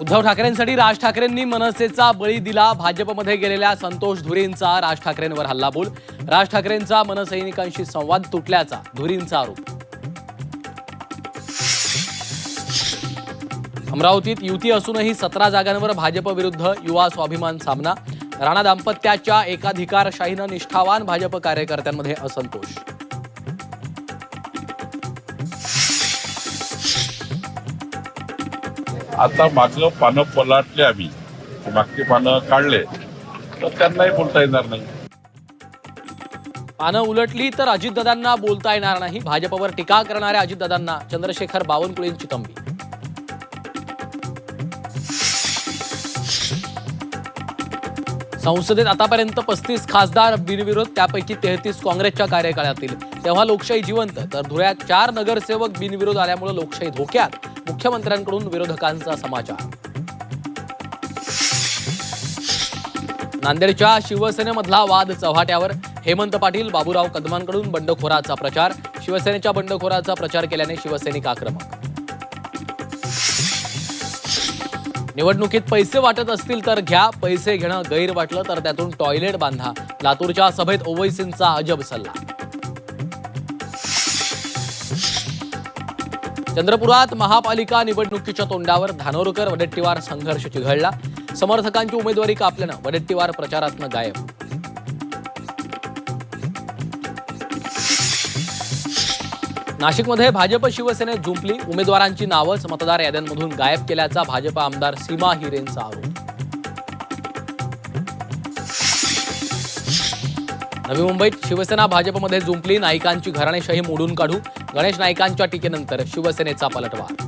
उद्धव ठाकरेंसाठी राज ठाकरेंनी मनसेचा बळी दिला. भाजपमध्ये गेलेल्या संतोष धुरेंचा राज ठाकरेंवर हल्लाबोल. राज ठाकरेंचा मनसैनिकांशी संवाद तुटल्याचा धुरेंचा आरोप. अमरावतीत युती असूनही 17 जागांवर भाजप विरुद्ध युवा स्वाभिमान सामना. राणा दाम्पत्याच्या एकाधिकारशाहीनं निष्ठावान भाजप कार्यकर्त्यांमध्ये असंतोष. आता मागलं पानं पलटले, आम्ही मागची पानं काढले तर त्यांनाही बोलता येणार नाही. पानं उलटली तर अजितदादांना बोलता येणार नाही. भाजपवर टीका करणाऱ्या अजितदादांना चंद्रशेखर बावनकुळेंची तंबी. संसदेत आतापर्यंत 35 खासदार बिनविरोध, त्यापैकी 33 काँग्रेसच्या कार्यकाळातील. तेव्हा लोकशाही जिवंत, तर धुळ्यात 4 नगरसेवक बिनविरोध आल्यामुळे लोकशाही धोक्यात. मुख्यमंत्र्यांकडून विरोधकांचा समाचार. नांदेडच्या शिवसेनेमधला वाद चव्हाट्यावर. हेमंत पाटील बाबूराव कदमांकडून बंडखोराचा प्रचार. शिवसेनेच्या बंडखोराचा प्रचार केल्याने शिवसैनिक आक्रमक. निवडणुकीत पैसे वाटत असतील तर घ्या, पैसे घेणं गैर वाटलं तर त्यातून टॉयलेट बांधा. लातूरच्या सभेत ओवैसींचा अजब सल्ला. चंद्रपुरात महापालिका निवडणुकीच्या तोंडावर धानोरकर वडेट्टीवार संघर्ष चिघळला. समर्थकांची उमेदवारी कापल्यानं वडेट्टीवार प्रचारातनं गायब. नाशिकमध्ये भाजप शिवसेनेत जुंपली. उमेदवारांची नावच मतदार याद्यांमधून गायब केल्याचा भाजप आमदार सीमा हिरेंचा आरोप. नवी मुंबईत शिवसेना भाजपमध्ये जुंपली. नाईकांची घराणेशाही मोडून काढू. गणेश नाईकांच्या टीकेनंतर शिवसेनेचा पलटवार.